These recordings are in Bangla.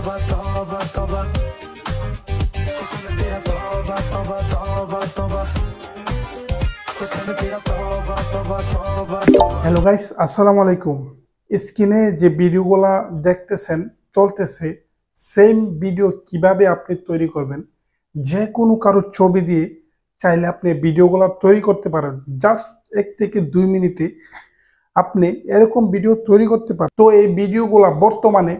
तौबा तौबा तौबा हुस्न तेरा तौबा तौबा तौबा तौबा हुस्न तेरा तौबा तौबा तौबा। হ্যালো গাইস, আসসালামু আলাইকুম। স্ক্রিনে যে ভিডিওগুলা দেখতেছেন চলতেছে, সেম ভিডিও কিভাবে আপনি তৈরি করবেন, যে কোনো কারো ছবি দিয়ে চাইলে আপনি ভিডিওগুলা তৈরি করতে পারেন। জাস্ট 1 থেকে 2 মিনিটে আপনি এরকম ভিডিও তৈরি করতে পারেন। তো এই ভিডিওগুলা বর্তমানে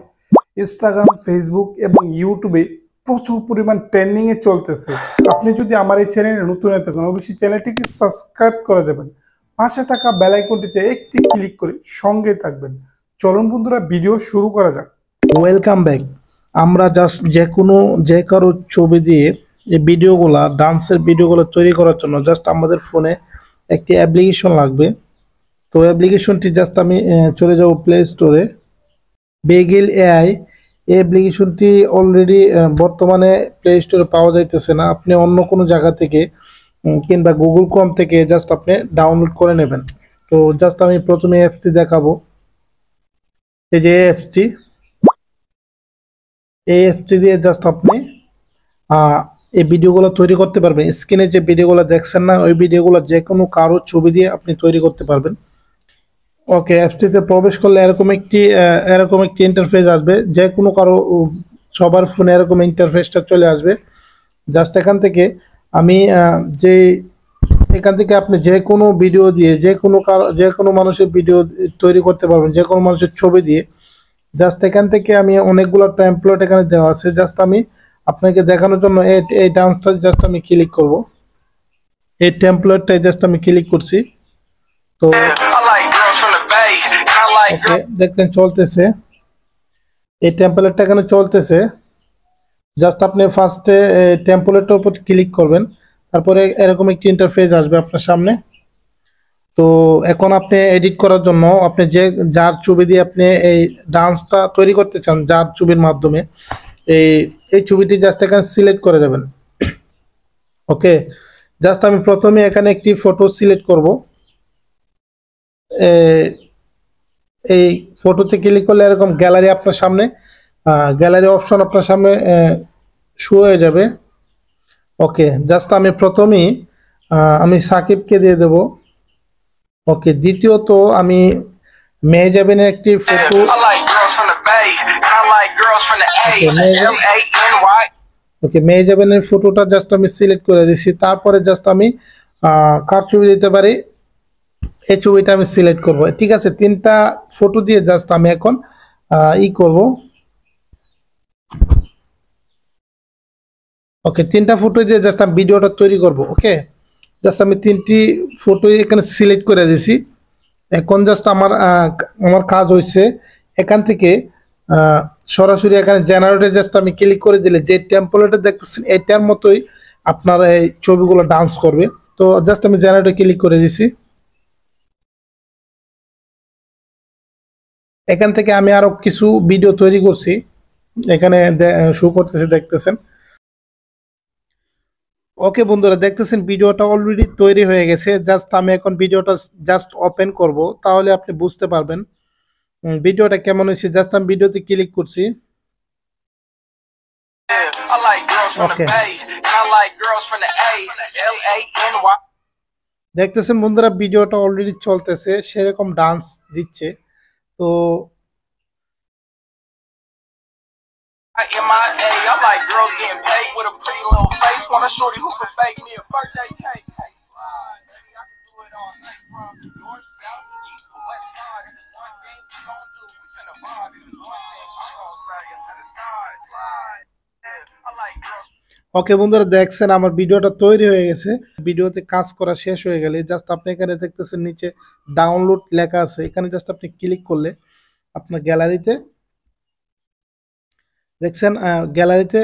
ইনস্টাগ্রাম, ফেসবুক এবং ইউটিউবে প্রচুর পরিমাণ ট্রেন্ডিং এ চলতেছে। আপনি যদি আমার এই চ্যানেলে নতুন হয়ে থাকেন, অবশ্যই চ্যানেলটিকে সাবস্ক্রাইব করে দেবেন, পাশে থাকা বেল আইকনটিতে একটি ক্লিক করে সঙ্গে থাকবেন। চলুন বন্ধুরা, ভিডিও শুরু করা যাক। Welcome back. আমরা জাস্ট যে কারো ছবি দিয়ে এই ভিডিওগুলা, ডান্সের ভিডিওগুলো তৈরি করার জন্য জাস্ট আমাদের ফোনে একটি অ্যাপ্লিকেশন লাগবে। তো অ্যাপ্লিকেশনটি জাস্ট আমি চলে যাব প্লে স্টোরে। বেগিল এআই এই অ্যাপ্লিকেশনটি অলরেডি বর্তমানে প্লে স্টোরে পাওয়া যাইতেছে না। আপনি অন্য কোনো জায়গা থেকে কিংবা গুগল ক্রোম থেকে জাস্ট আপনি ডাউনলোড করে নেবেন। তো জাস্ট আমি প্রথমে অ্যাপসটি দেখাবো। এই যে অ্যাপসটি দিয়ে জাস্ট আপনি এই ভিডিওগুলো তৈরি করতে পারবেন। স্ক্রিনে যে ভিডিওগুলো দেখছেন না, ওই ভিডিওগুলো যে কোনো কারো ছবি দিয়ে আপনি তৈরি করতে পারবেন। ওকে, অ্যাপসটিতে প্রবেশ করলে এরকম একটি ইন্টারফেস আসবে। যে কোনো কারো সবার ফোনে এরকম ইন্টারফেসটা চলে আসবে। জাস্ট এখান থেকে আপনি যে কোনো ভিডিও দিয়ে যে কোনো মানুষের ভিডিও তৈরি করতে পারবেন, যে কোনো মানুষের ছবি দিয়ে। জাস্ট এখান থেকে আমি অনেকগুলো টেমপ্লেট এখানে দেওয়া আছে। জাস্ট আমি আপনাকে দেখানোর জন্য এই ডান্সটা জাস্ট আমি ক্লিক করব। এই টেমপ্লেটটাই জাস্ট আমি ক্লিক করছি। তো ওকে, দেখতেন চলতেছে, এই টেমপ্লেটটা এখানে চলতেছে। জাস্ট আপনি ফার্স্টে টেমপ্লেটটার উপর ক্লিক করবেন, তারপরে এরকম একটি ইন্টারফেস আসবে আপনার সামনে। তো এখন আপনি এডিট করার জন্য আপনি যার ছবি দিয়ে আপনি এই ডান্সটা তৈরি করতে চান, যার ছবির মাধ্যমে এই ছবিটি জাস্ট এখানে সিলেক্ট করে যাবেন। ওকে, জাস্ট আমি প্রথমে এখানে একটি ফটো সিলেক্ট করব। এই ফটোতে ক্লিক করলে এরকম গ্যালারি আপনার সামনে, গ্যালারি অপশন আপনার সামনে শো হয়ে যাবে। ওকে, জাস্ট আমি প্রথমেই আমি সাকিবকে দিয়ে দেব। ওকে, দ্বিতীয়ত আমি মেহজাবিনের একটি ফটো, ওকে মেহজাবিনের ফটোটা জাস্ট আমি সিলেক্ট করে দিচ্ছি। তারপরে জাস্ট আমি কার ছবি দিতে পারি, এই ছবিটা আমি সিলেক্ট করব। ঠিক আছে, 3টা ফটো দিয়ে জাস্ট আমি এখন করব। ওকে, 3টা ফটো দিয়ে জাস্ট আমি ভিডিওটা তৈরি করব। ওকে, জাস্ট আমি 3টি ফটো এখানে সিলেক্ট করে দিয়েছি। এখন জাস্ট আমার কাজ হয়েছে এখান থেকে সরাসরি এখানে জেনারেটে জাস্ট আমি ক্লিক করে দিলে যে টেমপ্লেটে দেখতেছেন এটার মতোই আপনার এই ছবিগুলো ডান্স করবে। তো জাস্ট আমি জেনারেটে ক্লিক করে দিয়েছি। এখান থেকে আমি আরো কিছু ভিডিও তৈরি করছি, এখানে শো করতেছে, দেখতেছেন। ওকে বন্ধুরা, দেখতেছেন ভিডিওটা অলরেডি তৈরি হয়ে গেছে। জাস্ট আমি এখন ভিডিওটা জাস্ট ওপেন করব, তাহলে আপনি বুঝতে পারবেন ভিডিওটা কেমন হয়েছে। জাস্ট আমি ভিডিওতে ক্লিক করছি। ওকে, দেখতেছেন বন্ধুরা ভিডিওটা অলরেডি চলতেছে, সেরকম ডান্স দিচ্ছে। তো I like girls getting paid with a pretty little face. Want a shorty who can bake me a birthday cake. Hey, slide, baby, I can do it all night from north, south, east to west side. And there's one thing we gon' do, we finna vibe. And there's one thing I'm gon' say, it's to the sky, slide. Yeah, I like girls. ওকে বন্ধুরা, দেখছেন আমার ভিডিওটা তৈরি হয়ে গেছে। ভিডিওতে কাজ করা শেষ হয়ে গেলে জাস্ট আপনি এখানে দেখতেছেন নিচে ডাউনলোড লেখা আছে, এখানে জাস্ট আপনি ক্লিক করলে আপনার গ্যালারিতে দেখছেন, গ্যালারিতে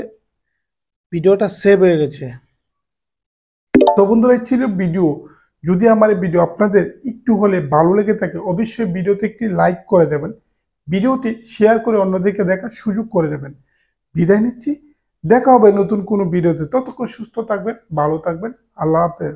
ভিডিওটা সেভ হয়ে গেছে। তো বন্ধুরা, এই ছিল ভিডিও। যদি আমার এই ভিডিও আপনাদের একটু হলে ভালো লেগে থাকে, অবশ্যই ভিডিওতে একটি লাইক করে দেবেন, ভিডিওটি শেয়ার করে অন্যদেরকে দেখার সুযোগ করে দেবেন। বিদায় নিচ্ছি, দেখা হবে নতুন কোনো ভিডিওতে। ততক্ষণ সুস্থ থাকবেন, ভালো থাকবেন, আল্লাহ হাফেজ।